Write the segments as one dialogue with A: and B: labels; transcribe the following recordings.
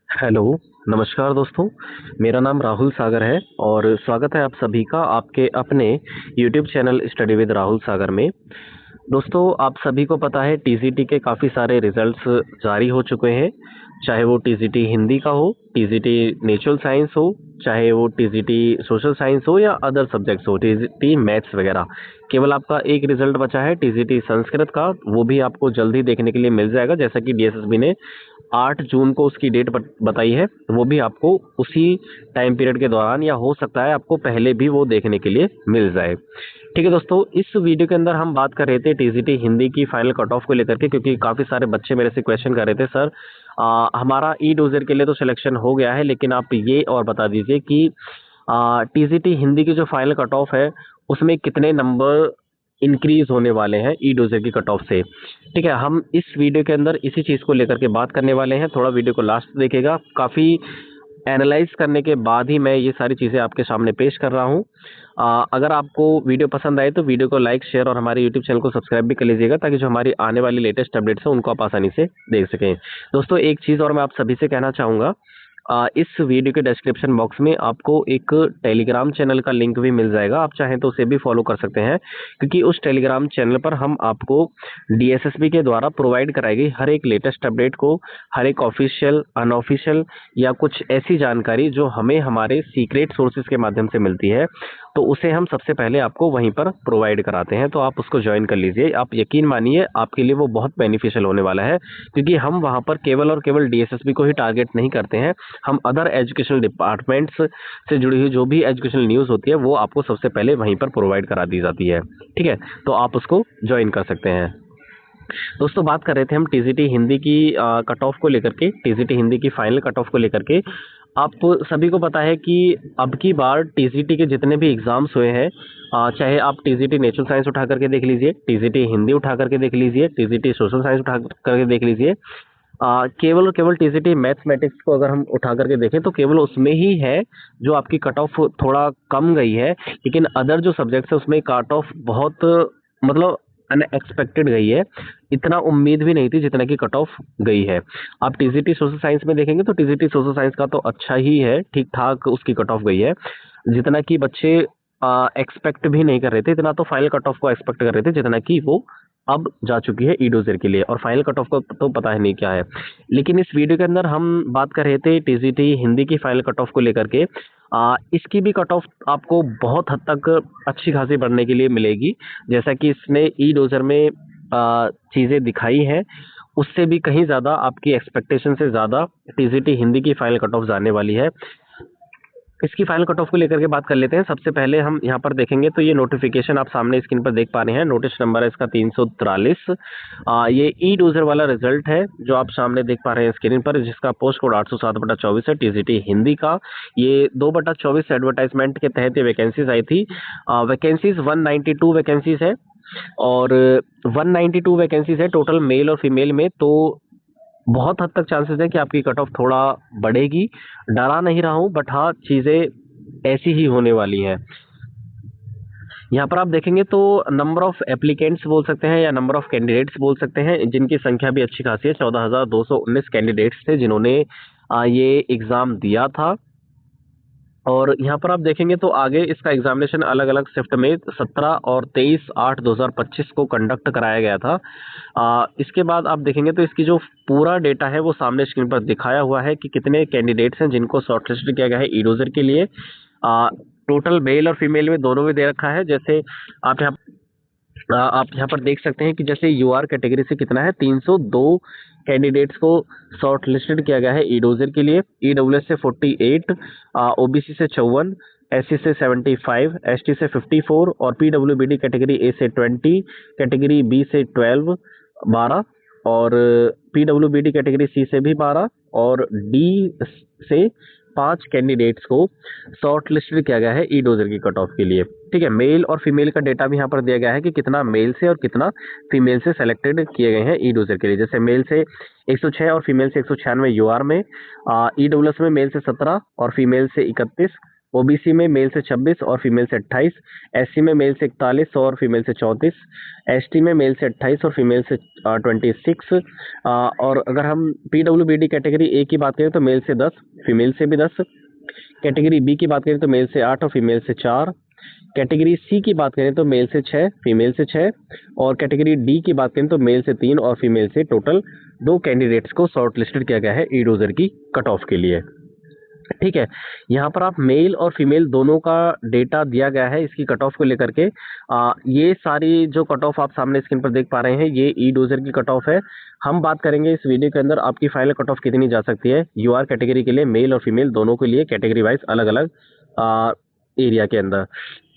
A: Hello, नमस्कार दोस्तों। मेरा नाम राहुल सागर है और स्वागत है आप सभी का आपके अपने YouTube channel study with Rahul Sagar में। दोस्तों, आप सभी को पता है टीजीटी के काफ़ी सारे रिजल्ट्स जारी हो चुके हैं। चाहे वो टीजीटी हिंदी का हो, टीजीटी नेचुरल साइंस हो, चाहे वो टीजीटी सोशल साइंस हो या अदर सब्जेक्ट्स हो, टीजीटी मैथ्स वगैरह। केवल आपका एक रिजल्ट बचा है टीजीटी संस्कृत का, वो भी आपको जल्द ही देखने के लिए मिल जाएगा। जैसा कि डीएसएसबी ने 8 जून को उसकी डेट बताई है, वो भी आपको उसी टाइम पीरियड के दौरान या हो सकता है आपको पहले भी वो देखने के लिए मिल जाए। ठीक है दोस्तों, इस वीडियो के अंदर हम बात कर रहे थे टीजीटी हिंदी की फाइनल कट ऑफ को लेकर के, क्योंकि काफ़ी सारे बच्चे मेरे से क्वेश्चन कर रहे थे, सर हमारा ई डोजर के लिए तो सिलेक्शन हो गया है, लेकिन आप ये और बता दीजिए कि टीजीटी हिंदी की जो फाइनल कट ऑफ है उसमें कितने नंबर इंक्रीज होने वाले हैं ई डोजर की कट ऑफ से। ठीक है, हम इस वीडियो के अंदर इसी चीज़ को लेकर के बात करने वाले हैं। थोड़ा वीडियो को लास्ट देखिएगा, काफ़ी एनालाइज करने के बाद ही मैं ये सारी चीज़ें आपके सामने पेश कर रहा हूँ। अगर आपको वीडियो पसंद आए तो वीडियो को लाइक, शेयर और हमारे यूट्यूब चैनल को सब्सक्राइब भी कर लीजिएगा, ताकि जो हमारी आने वाली लेटेस्ट अपडेट्स हैं उनको आप आसानी से देख सकें। दोस्तों, एक चीज़ और मैं आप सभी से कहना चाहूँगा, इस वीडियो के डिस्क्रिप्शन बॉक्स में आपको एक टेलीग्राम चैनल का लिंक भी मिल जाएगा। आप चाहें तो उसे भी फॉलो कर सकते हैं, क्योंकि उस टेलीग्राम चैनल पर हम आपको डीएसएसबी के द्वारा प्रोवाइड कराई गई हर एक लेटेस्ट अपडेट को, हर एक ऑफिशियल, अनऑफिशियल या कुछ ऐसी जानकारी जो हमें हमारे सीक्रेट सोर्सेज के माध्यम से मिलती है, तो उसे हम सबसे पहले आपको वहीं पर प्रोवाइड कराते हैं। तो आप उसको ज्वाइन कर लीजिए। आप यकीन मानिए, आपके लिए वो बहुत बेनिफिशियल होने वाला है, क्योंकि हम वहाँ पर केवल और केवल डीएसएसबी को ही टारगेट नहीं करते हैं। हम अदर एजुकेशनल डिपार्टमेंट्स से जुड़ी हुई जो भी एजुकेशनल न्यूज़ होती है वो आपको सबसे पहले वहीं पर प्रोवाइड करा दी जाती है। ठीक है, तो आप उसको ज्वाइन कर सकते हैं। दोस्तों, बात कर रहे थे हम टीजीटी हिंदी की कट ऑफ को लेकर के, टीजीटी हिंदी की फाइनल कट ऑफ को लेकर के। आप सभी को पता है कि अब की बार टीजीटी के जितने भी एग्जाम्स हुए हैं, चाहे आप टीजीटी नेचुरल साइंस उठा करके देख लीजिए, टीजीटी हिंदी उठा करके देख लीजिए, टीजीटी सोशल साइंस उठा करके देख लीजिए, केवल और केवल टीजीटी मैथमेटिक्स को अगर हम उठा करके देखें तो केवल उसमें ही है जो आपकी कट ऑफ थोड़ा कम गई है। लेकिन अदर जो सब्जेक्ट्स है उसमें कट ऑफ बहुत, मतलब अनएक्सपेक्टेड गई है। इतना उम्मीद भी नहीं थी जितना की कट ऑफ गई है। आप टीजीटी सोशल साइंस में देखेंगे तो टीजीटी सोशल साइंस का तो अच्छा ही है, ठीक ठाक उसकी कट ऑफ गई है। जितना कि बच्चे एक्सपेक्ट भी नहीं कर रहे थे, इतना तो फाइनल कट ऑफ को एक्सपेक्ट कर रहे थे जितना कि वो अब जा चुकी है ई डोजर के लिए, और फाइनल कट ऑफ का तो पता है नहीं क्या है। लेकिन इस वीडियो के अंदर हम बात कर रहे थे टीजीटी हिंदी की फाइनल कट ऑफ को लेकर के। इसकी भी कट ऑफ आपको बहुत हद तक अच्छी खासी बढ़ने के लिए मिलेगी। जैसा कि इसने ई डोजर में चीज़ें दिखाई हैं, उससे भी कहीं ज़्यादा, आपकी एक्सपेक्टेशन से ज़्यादा टीजीटी हिंदी की फाइनल कट ऑफ जाने वाली है। इसकी फाइनल कट ऑफ को लेकर के बात कर लेते हैं। सबसे पहले हम यहाँ पर देखेंगे तो ये नोटिफिकेशन आप सामने स्क्रीन पर देख पा रहे हैं। नोटिस नंबर है इसका 343। ये ई डोजर वाला रिजल्ट है जो आप सामने देख पा रहे हैं स्क्रीन पर, जिसका पोस्ट कोड 807/24 है टीजीटी हिंदी का। ये 2/24 एडवर्टाइजमेंट के तहत ये वैकेंसीज आई थी। वैकेंसीज 192 वैकेंसीज है, और 192 वैकेंसीज है टोटल मेल और फीमेल में। तो बहुत हद तक चांसेस है कि आपकी कट ऑफ थोड़ा बढ़ेगी। डरा नहीं रहा हूँ, बट हाँ, चीज़ें ऐसी ही होने वाली हैं। यहाँ पर आप देखेंगे तो नंबर ऑफ एप्लीकेंट्स बोल सकते हैं या नंबर ऑफ कैंडिडेट्स बोल सकते हैं, जिनकी संख्या भी अच्छी खासी है। 14,219 कैंडिडेट्स थे जिन्होंने ये एग्ज़ाम दिया था। और यहाँ पर आप देखेंगे तो आगे इसका एग्जामिनेशन अलग अलग शिफ्ट में 17 और 23/8/2025 को कंडक्ट कराया गया था। इसके बाद आप देखेंगे तो इसकी जो पूरा डेटा है वो सामने स्क्रीन पर दिखाया हुआ है कि कितने कैंडिडेट्स हैं जिनको शॉर्टलिस्ट किया गया है ई डोजर के लिए। टोटल मेल और फीमेल में दोनों में दे रखा है। जैसे आप यहाँ पर देख सकते हैं कि जैसे यूआर कैटेगरी से कितना है, 302 कैंडिडेट्स को शॉर्ट लिस्टेड किया गया है ई डोजर के लिए। ईडब्ल्यूएस से 48, ओबीसी से 54, एससी से 75, एसटी से 54 और पीडब्ल्यूबीडी कैटेगरी ए से 20, कैटेगरी बी से 12 और पीडब्ल्यूबीडी कैटेगरी सी से भी 12 और डी से 5 कैंडिडेट्स को शॉर्ट लिस्टेड किया गया है ई डोजर की कट ऑफ के लिए। ठीक है, मेल और फीमेल का डेटा भी यहाँ पर दिया गया है कि कितना मेल से और कितना फीमेल से सेलेक्टेड किए गए हैं ई डोजर के लिए। जैसे मेल से 106 और फीमेल से 196 यूआर में, ईडब्ल्यूएस में मेल से 17 और फीमेल से 31, ओबीसी में मेल से 26 और फीमेल से 28, एससी में मेल से 41 और फीमेल से 34, एसटी में मेल से 28 और फीमेल से 26, और अगर हम पीडब्ल्यूबीडी कैटेगरी ए की बात करें तो मेल से 10, फीमेल से भी 10, कैटेगरी बी की बात करें तो मेल से 8 और फीमेल से 4, कैटेगरी सी की बात करें तो मेल से 6, फीमेल से 6, और कैटेगरी डी की बात करें तो मेल से 3 और फीमेल से टोटल 2 कैंडिडेट्स को शॉर्ट लिस्टेड किया गया है ई डोजर की कट ऑफ के लिए। ठीक है, यहाँ पर आप मेल और फीमेल दोनों का डेटा दिया गया है इसकी कट ऑफ को लेकर के। ये सारी जो कट ऑफ आप सामने स्क्रीन पर देख पा रहे हैं ये ई डोजर की कट ऑफ है। हम बात करेंगे इस वीडियो के अंदर आपकी फाइनल कट ऑफ कितनी जा सकती है यूआर कैटेगरी के लिए, मेल और फीमेल दोनों के लिए कैटेगरी वाइज अलग अलग एरिया के अंदर।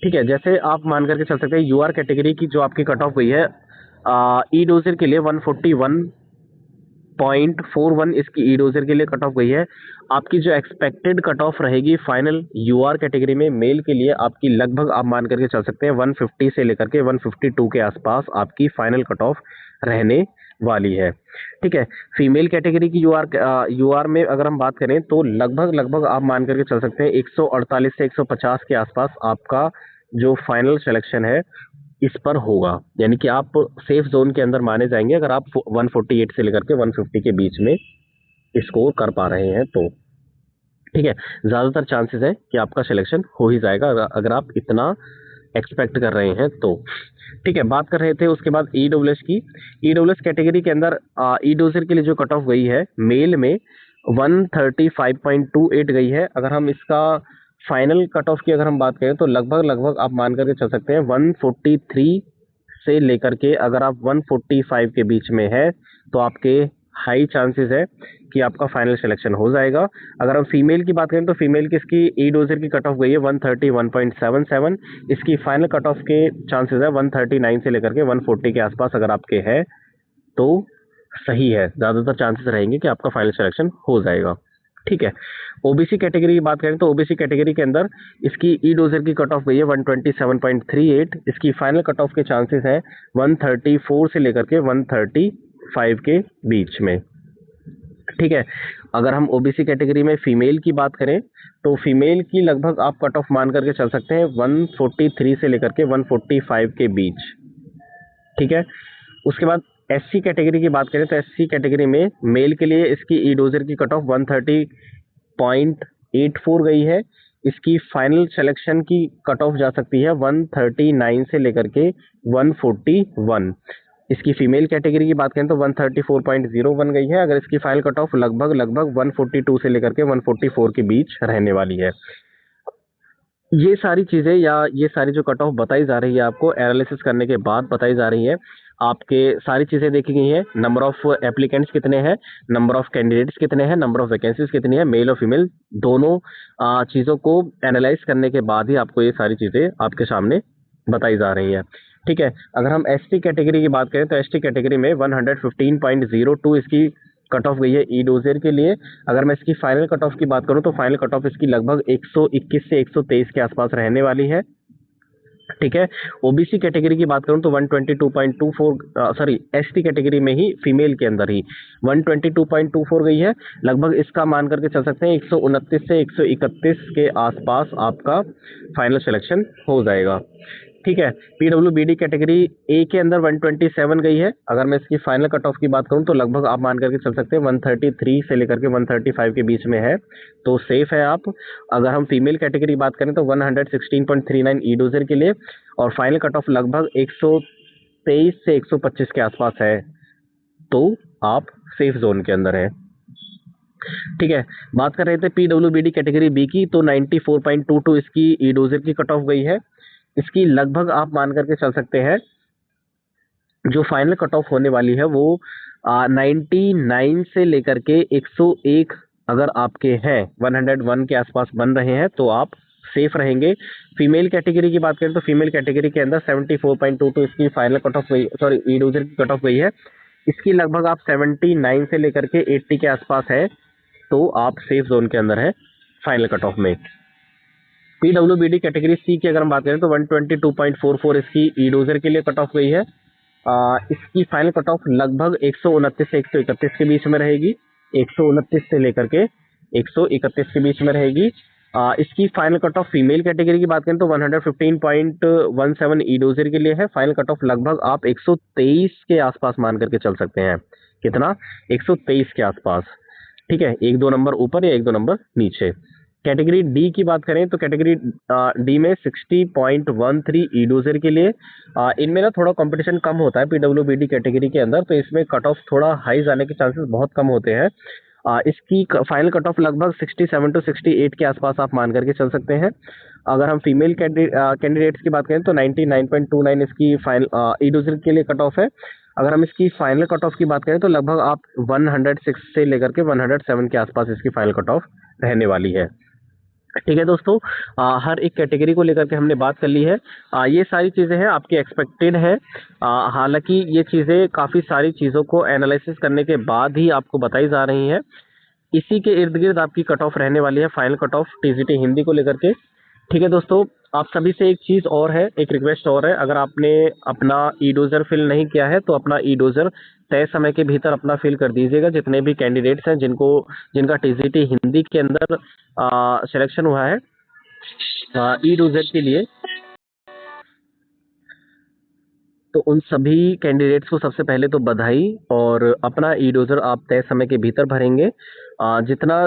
A: ठीक है, जैसे आप मान करके चल सकते हैं यूआर कैटेगरी की जो आपकी कट ऑफ हुई है ई डोजर के लिए 141.41 इसकी ई डोजर के लिए कट ऑफ गई है। आपकी जो एक्सपेक्टेड कट ऑफ रहेगी फाइनल यूआर कैटेगरी में मेल के लिए आपकी लगभग आप मान करके चल सकते हैं 150 से लेकर के 152 के आसपास आपकी फाइनल कट ऑफ रहने वाली है। ठीक है, फीमेल कैटेगरी की यूआर में अगर हम बात करें तो लगभग आप मान करके चल सकते हैं 148 से 150 के आसपास आपका जो फाइनल सिलेक्शन है इस पर होगा, यानी कि आप सेफ जोन के अंदर माने जाएंगे अगर आप 148 से लेकर के 150 के बीच में स्कोर कर पा रहे हैं तो। ठीक है, ज़्यादातर चांसेस है कि आपका सिलेक्शन हो ही जाएगा अगर आप इतना एक्सपेक्ट कर रहे हैं तो। ठीक है, बात कर रहे थे उसके बाद ईडब्ल्यूएस की। ईडब्ल्यूएस कैटेगरी के अंदर ई डोजर के लिए जो कट ऑफ गई है मेल में 135.28 गई है। अगर हम इसका फाइनल कट ऑफ की अगर हम बात करें तो लगभग आप मान करके चल सकते हैं 143 से लेकर के अगर आप 145 के बीच में है तो आपके हाई चांसेस है कि आपका फाइनल सिलेक्शन हो जाएगा। अगर हम फीमेल की बात करें तो फीमेल की इसकी ई डोजर की कट ऑफ गई है 131.77, इसकी फाइनल कट ऑफ के चांसेस है 139 से लेकर के 140 के आसपास अगर आपके है तो सही है, ज़्यादातर चांसेस रहेंगे कि आपका फाइनल सिलेक्शन हो जाएगा। ठीक है, ओबीसी कैटेगरी की बात करें तो ओबीसी कैटेगरी के अंदर इसकी ई डोजर की कट ऑफ गई है 127.38, इसकी फाइनल कट ऑफ के चांसेस है 134 से लेकर के 135 के बीच में। ठीक है, अगर हम ओबीसी कैटेगरी में फीमेल की बात करें तो फीमेल की लगभग आप कट ऑफ मान करके चल सकते हैं 143 से लेकर के 145 के बीच। ठीक है, उसके बाद एससी कैटेगरी की बात करें तो एससी कैटेगरी में मेल के लिए इसकी ई डोजर की कट ऑफ 130.84 गई है। इसकी फाइनल सिलेक्शन की कट ऑफ जा सकती है 139 से लेकर के 141। इसकी फीमेल कैटेगरी की बात करें तो 134.01 गई है। अगर इसकी फाइनल कट ऑफ लगभग 142 से लेकर के 144 के बीच रहने वाली है। ये सारी चीज़ें या ये सारी जो कट ऑफ बताई जा रही है आपको एनालिसिस करने के बाद बताई जा रही है, आपके सारी चीज़ें देखी गई हैं। नंबर ऑफ एप्लीकेंट्स कितने हैं, नंबर ऑफ कैंडिडेट्स कितने हैं, नंबर ऑफ वैकेंसीज कितनी है, मेल और फीमेल दोनों चीज़ों को एनालाइज करने के बाद ही आपको ये सारी चीज़ें आपके सामने बताई जा रही हैं। ठीक है, अगर हम एसटी कैटेगरी की बात करें तो एसटी कैटेगरी में 115.02 इसकी कट ऑफ गई है ई डोजर के लिए। अगर मैं इसकी फाइनल कट ऑफ की बात करूं तो फाइनल कट ऑफ इसकी लगभग 121 से 123 के आसपास रहने वाली है। ठीक है, ओबीसी कैटेगरी की बात करूं तो 122.24 सॉरी एसटी कैटेगरी में ही फीमेल के अंदर ही 122.24 गई है। लगभग इसका मान करके चल सकते हैं 129 से 131 के आसपास आपका फाइनल सिलेक्शन हो जाएगा। ठीक है, पीडब्ल्यूबीडी कैटेगरी ए के अंदर 127 गई है। अगर मैं इसकी फाइनल कट ऑफ की बात करूं तो लगभग आप मान करके चल सकते हैं 133 से लेकर के 135 के बीच में है तो सेफ है आप। अगर हम फीमेल कैटेगरी बात करें तो 116.39 ई डोजर के लिए और फाइनल कट ऑफ लगभग 123 से 125 के आसपास है तो आप सेफ जोन के अंदर है। ठीक है, बात कर रहे थे पीडब्ल्यूबीडी कैटेगरी बी की तो 94.22 इसकी ई डोजर की कट ऑफ गई है। इसकी लगभग आप मान करके चल सकते हैं जो फाइनल कट ऑफ होने वाली है वो 99 से लेकर के 101 अगर आपके हैं 101 के आसपास बन रहे हैं तो आप सेफ रहेंगे। फीमेल कैटेगरी की बात करें तो फीमेल कैटेगरी के अंदर 74.22 इसकी फाइनल कट ऑफ गई, सॉरी ई डोजर की कट ऑफ गई है। इसकी लगभग आप 79 से लेकर के 80 के आसपास है तो आप सेफ जोन के अंदर है फाइनल कट ऑफ में। पीडब्ल्यूबीडी कैटेगरी सी की अगर हम बात करें तो 122.44 इसकी ई डोजर के लिए कट ऑफ गई है। इसकी फाइनल कट ऑफ लगभग 129 से 131 के बीच में रहेगी, 129 से लेकर के 131 के बीच में रहेगी। इसकी final cut off female category की बात करें तो 115.17 ईडोजर के लिए है। फाइनल कट ऑफ लगभग आप 123 के आसपास मान करके चल सकते हैं। कितना? 123 के आसपास। ठीक है, एक दो नंबर ऊपर या एक दो नंबर नीचे। कैटेगरी डी की बात करें तो कैटेगरी डी में 60.13 ईडोजर के लिए। इनमें ना थोड़ा कंपटीशन कम होता है पीडब्ल्यूबीडी कैटेगरी के अंदर, तो इसमें कट ऑफ थोड़ा हाई जाने के चांसेस बहुत कम होते हैं। इसकी फाइनल कट ऑफ लगभग 67 टू 68 के आसपास आप मान करके चल सकते हैं। अगर हम फीमेल कैंडिडेट्स की बात करें तो 99.29 इसकी फाइनल ईडोजर के लिए कट ऑफ है। अगर हम इसकी फाइनल कट ऑफ की बात करें तो लगभग आप 106 से लेकर के 107 के आसपास इसकी फाइनल कट ऑफ रहने वाली है। ठीक है दोस्तों, हर एक कैटेगरी को लेकर के हमने बात कर ली है। ये सारी चीज़ें हैं आपकी एक्सपेक्टेड है। हालांकि ये चीज़ें काफ़ी सारी चीज़ों को एनालिसिस करने के बाद ही आपको बताई जा रही हैं। इसी के इर्द गिर्द आपकी कट ऑफ रहने वाली है, final cut off TGT Hindi को लेकर के। ठीक है दोस्तों, आप सभी से एक चीज़ और है, एक रिक्वेस्ट और है। अगर आपने अपना ई डोजर फिल नहीं किया है तो अपना ई डोजर तय समय के भीतर अपना फिल कर दीजिएगा। जितने भी कैंडिडेट्स हैं जिनका टीजीटी हिंदी के अंदर सिलेक्शन हुआ है ई डोजर के लिए, तो उन सभी कैंडिडेट्स को सबसे पहले तो बधाई। और अपना ई डोजर आप तय समय के भीतर भरेंगे। जितना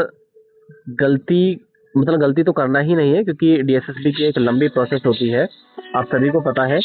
A: गलती तो करना ही नहीं है, क्योंकि डीएसएसबी की एक लंबी प्रोसेस होती है, आप सभी को पता है।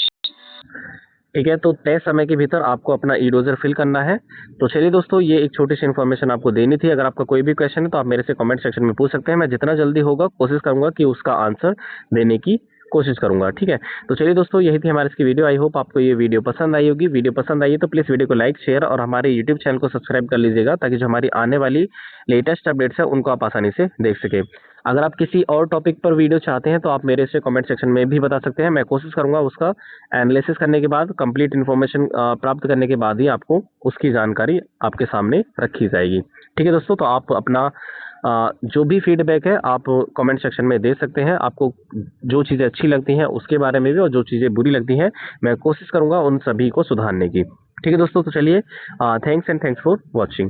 A: ठीक है, तो तय समय के भीतर आपको अपना ई डोजर फिल करना है। तो चलिए दोस्तों, ये एक छोटी सी इन्फॉर्मेशन आपको देनी थी। अगर आपका कोई भी क्वेश्चन है तो आप मेरे से कमेंट सेक्शन में पूछ सकते हैं। मैं जितना जल्दी होगा कोशिश करूंगा कि उसका आंसर देने की कोशिश करूंगा। ठीक है, तो चलिए दोस्तों, यही थी हमारी इसकी वीडियो। आई होप आपको ये वीडियो पसंद आई होगी। वीडियो पसंद आई है तो प्लीज़ वीडियो को लाइक, शेयर और हमारे यूट्यूब चैनल को सब्सक्राइब कर लीजिएगा, ताकि जो हमारी आने वाली लेटेस्ट अपडेट्स है उनको आप आसानी से देख सकें। अगर आप किसी और टॉपिक पर वीडियो चाहते हैं तो आप मेरे से कमेंट सेक्शन में भी बता सकते हैं। मैं कोशिश करूंगा उसका एनालिसिस करने के बाद, कंप्लीट इन्फॉर्मेशन प्राप्त करने के बाद ही आपको उसकी जानकारी आपके सामने रखी जाएगी। ठीक है दोस्तों, तो आप अपना जो भी फीडबैक है आप कमेंट सेक्शन में दे सकते हैं। आपको जो चीज़ें अच्छी लगती हैं उसके बारे में भी, और जो चीज़ें बुरी लगती हैं मैं कोशिश करूंगा उन सभी को सुधारने की। ठीक है दोस्तों, तो चलिए, thanks and thanks for watching.